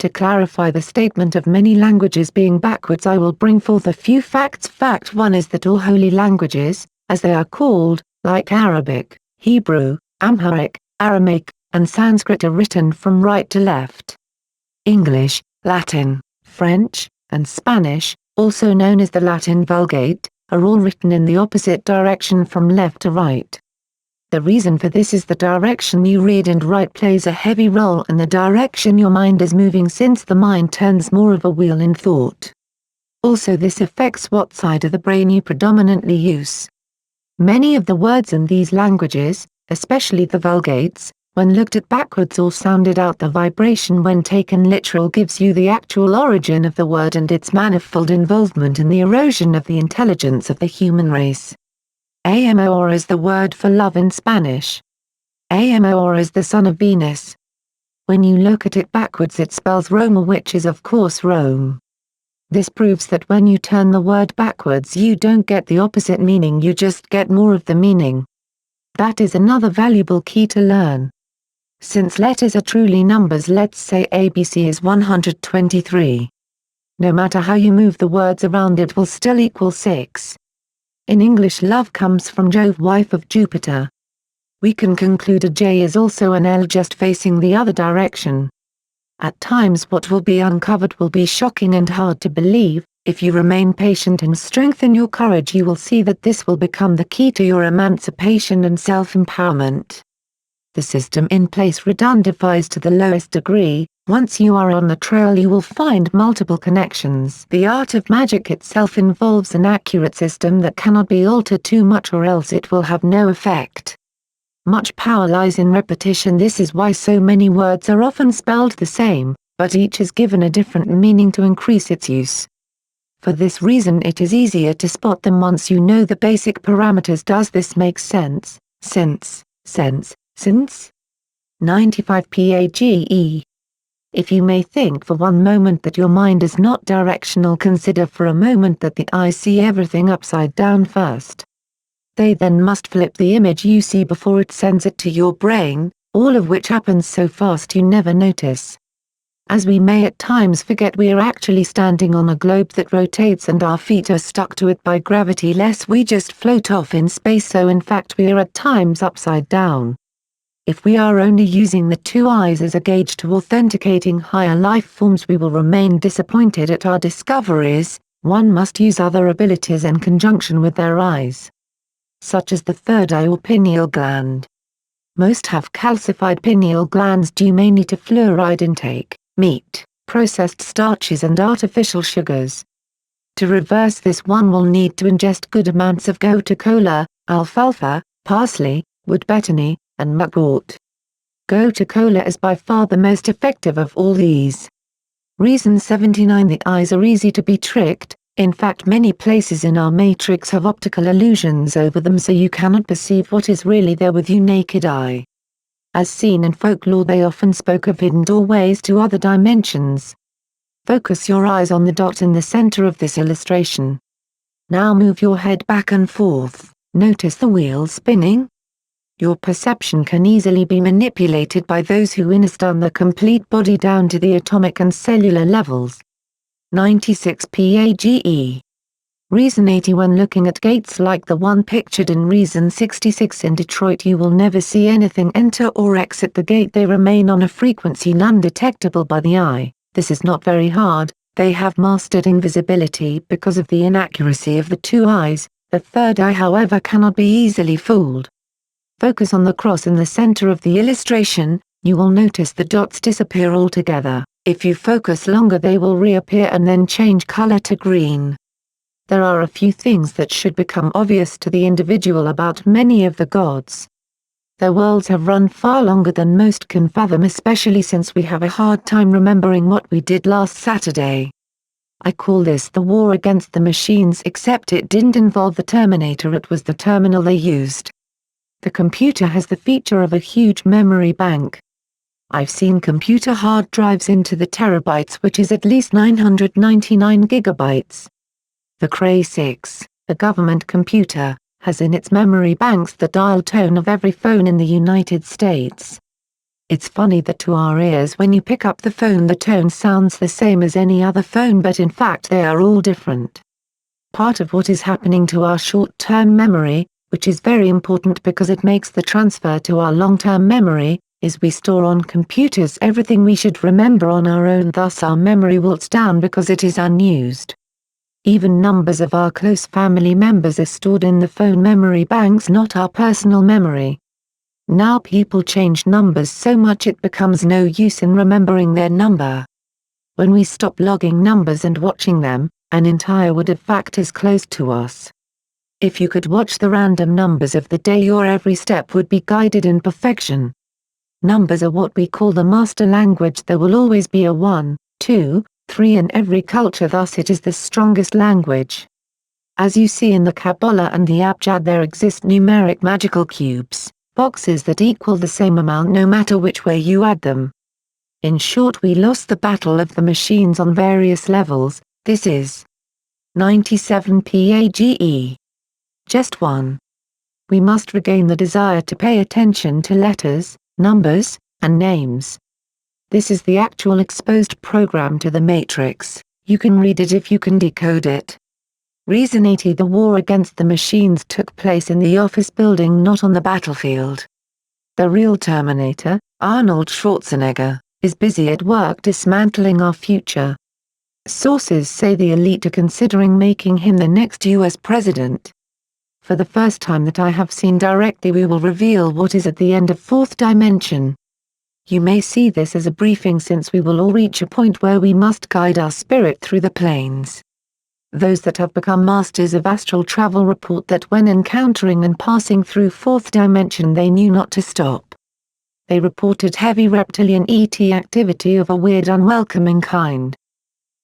To clarify the statement of many languages being backwards, I will bring forth a few facts. Fact 1 is that all holy languages, as they are called, like Arabic, Hebrew, Amharic, Aramaic, and Sanskrit, are written from right to left. English, Latin, French, and Spanish, also known as the Latin Vulgate, are all written in the opposite direction from left to right. The reason for this is the direction you read and write plays a heavy role in the direction your mind is moving, since the mind turns more of a wheel in thought. Also, this affects what side of the brain you predominantly use. Many of the words in these languages, especially the Vulgates, when looked at backwards or sounded out, the vibration when taken literal gives you the actual origin of the word and its manifold involvement in the erosion of the intelligence of the human race. Amor is the word for love in Spanish. Amor is the son of Venus. When you look at it backwards, it spells Roma, which is of course Rome. This proves that when you turn the word backwards, you don't get the opposite meaning, you just get more of the meaning. That is another valuable key to learn. Since letters are truly numbers, let's say ABC is 123. No matter how you move the words around, it will still equal 6. In English, love comes from Jove, wife of Jupiter. We can conclude a J is also an L, just facing the other direction. At times what will be uncovered will be shocking and hard to believe. If you remain patient and strengthen your courage, you will see that this will become the key to your emancipation and self-empowerment. The system in place redundifies to the lowest degree. Once you are on the trail, you will find multiple connections. The art of magic itself involves an accurate system that cannot be altered too much, or else it will have no effect. Much power lies in repetition. This is why so many words are often spelled the same, but each is given a different meaning to increase its use. For this reason, it is easier to spot them once you know the basic parameters. Does this make sense? Since. 95 PAGE. If you may think for one moment that your mind is not directional, consider for a moment that the eyes see everything upside down first. They then must flip the image you see before it sends it to your brain, all of which happens so fast you never notice. As we may at times forget, we are actually standing on a globe that rotates and our feet are stuck to it by gravity, lest we just float off in space, so in fact we are at times upside down. If we are only using the two eyes as a gauge to authenticating higher life forms, we will remain disappointed at our discoveries. One must use other abilities in conjunction with their eyes, such as the third eye or pineal gland. Most have calcified pineal glands due mainly to fluoride intake, meat, processed starches and artificial sugars. To reverse this, one will need to ingest good amounts of gotu kola, alfalfa, parsley, wood betony, and mugwort. Gotu kola is by far the most effective of all these. Reason 79. The eyes are easy to be tricked. In fact, many places in our matrix have optical illusions over them, so you cannot perceive what is really there with your naked eye. As seen in folklore, they often spoke of hidden doorways to other dimensions. Focus your eyes on the dot in the center of this illustration. Now move your head back and forth. Notice the wheel spinning? Your perception can easily be manipulated by those who understand the complete body down to the atomic and cellular levels. 96 PAGE. Reason 80. When looking at gates like the one pictured in Reason 66 in Detroit, you will never see anything enter or exit the gate. They remain on a frequency non-detectable by the eye. This is not very hard. They have mastered invisibility because of the inaccuracy of the two eyes. The third eye, however, cannot be easily fooled. Focus on the cross in the center of the illustration. You will notice the dots disappear altogether. If you focus longer, they will reappear and then change color to green. There are a few things that should become obvious to the individual about many of the gods. Their worlds have run far longer than most can fathom, especially since we have a hard time remembering what we did last Saturday. I call this the war against the machines, except it didn't involve the Terminator, it was the terminal they used. The computer has the feature of a huge memory bank. I've seen computer hard drives into the terabytes, which is at least 999 gigabytes. The Cray 6, a government computer, has in its memory banks the dial tone of every phone in the United States. It's funny that to our ears when you pick up the phone the tone sounds the same as any other phone, but in fact they are all different. Part of what is happening to our short-term memory, which is very important because it makes the transfer to our long-term memory, is we store on computers everything we should remember on our own, thus our memory wilts down because it is unused. Even numbers of our close family members are stored in the phone memory banks, not our personal memory. Now people change numbers so much it becomes no use in remembering their number. When we stop logging numbers and watching them, an entire wood of fact is closed to us. If you could watch the random numbers of the day, your every step would be guided in perfection. Numbers are what we call the master language. There will always be a 1, 2, 3 in every culture, thus it is the strongest language. As you see in the Kabbalah and the Abjad, there exist numeric magical cubes, boxes that equal the same amount no matter which way you add them. In short, we lost the battle of the machines on various levels. This is 97 PAGE. Just 1. We must regain the desire to pay attention to letters, numbers, and names. This is the actual exposed program to the Matrix. You can read it if you can decode it. Reason 80. The war against the machines took place in the office building, not on the battlefield. The real Terminator, Arnold Schwarzenegger, is busy at work dismantling our future. Sources say the elite are considering making him the next US president. For the first time that I have seen directly, we will reveal what is at the end of fourth dimension. You may see this as a briefing, since we will all reach a point where we must guide our spirit through the planes. Those that have become masters of astral travel report that when encountering and passing through fourth dimension they knew not to stop. They reported heavy reptilian ET activity of a weird, unwelcoming kind.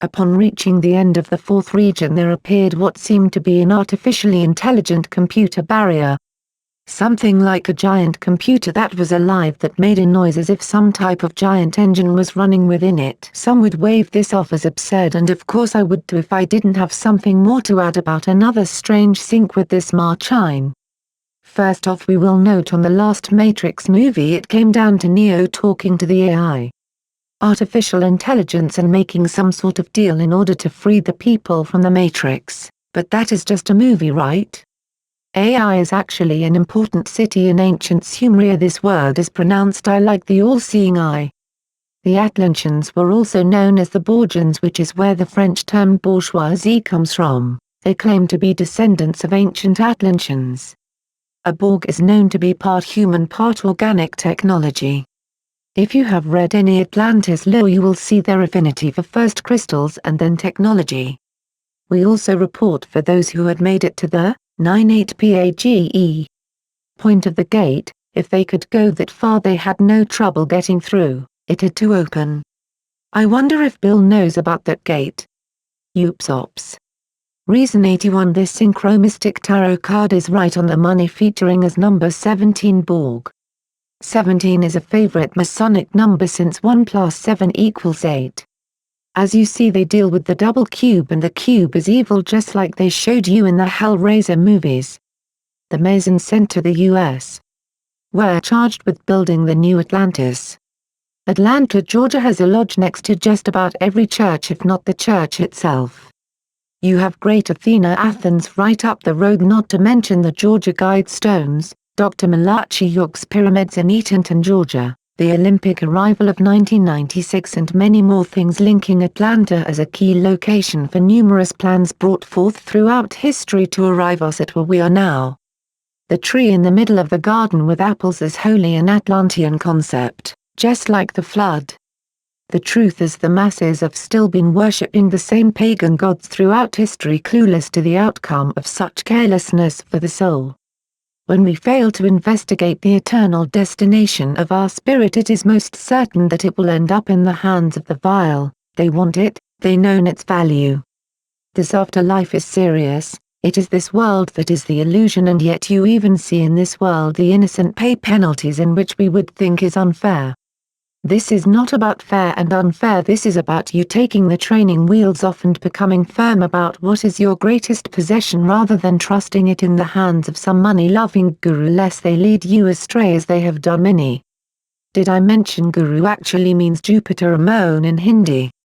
Upon reaching the end of the fourth region, there appeared what seemed to be an artificially intelligent computer barrier. Something like a giant computer that was alive, that made a noise as if some type of giant engine was running within it. Some would wave this off as absurd, and of course I would too if I didn't have something more to add about another strange sync with this machine. First off, we will note on the last Matrix movie it came down to Neo talking to the AI. Artificial intelligence, and making some sort of deal in order to free the people from the Matrix, but that is just a movie, right? AI is actually an important city in ancient Sumeria. This word is pronounced I, like the all-seeing eye. The Atlanteans were also known as the Borgians, which is where the French term bourgeoisie comes from. They claim to be descendants of ancient Atlanteans. A Borg is known to be part human, part organic technology. If you have read any Atlantis lore, you will see their affinity for first crystals and then technology. We also report for those who had made it to the 98 PAGE point of the gate. If they could go that far, they had no trouble getting through, it had to open. I wonder if Bill knows about that gate. Oops ops. Reason 81. This synchromistic tarot card is right on the money, featuring as number 17 Borg. 17 is a favorite Masonic number since 1 plus 7 equals 8. As you see, they deal with the double cube, and the cube is evil, just like they showed you in the Hellraiser movies. The Masons sent to the US were charged with building the new Atlantis. Atlanta, Georgia has a lodge next to just about every church, if not the church itself. You have Great Athena, Athens right up the road, not to mention the Georgia Guidestones, Dr. Malachi York's pyramids in Eatonton, Georgia, the Olympic arrival of 1996, and many more things, linking Atlanta as a key location for numerous plans brought forth throughout history to arrive us at where we are now. The tree in the middle of the garden with apples is wholly an Atlantean concept, just like the flood. The truth is, the masses have still been worshipping the same pagan gods throughout history, clueless to the outcome of such carelessness for the soul. When we fail to investigate the eternal destination of our spirit, it is most certain that it will end up in the hands of the vile. They want it, they know its value. This afterlife is serious. It is this world that is the illusion, and yet you even see in this world the innocent pay penalties in which we would think is unfair. This is not about fair and unfair, this is about you taking the training wheels off and becoming firm about what is your greatest possession, rather than trusting it in the hands of some money-loving guru, lest they lead you astray as they have done many. Did I mention Guru actually means Jupiter Amon in Hindi?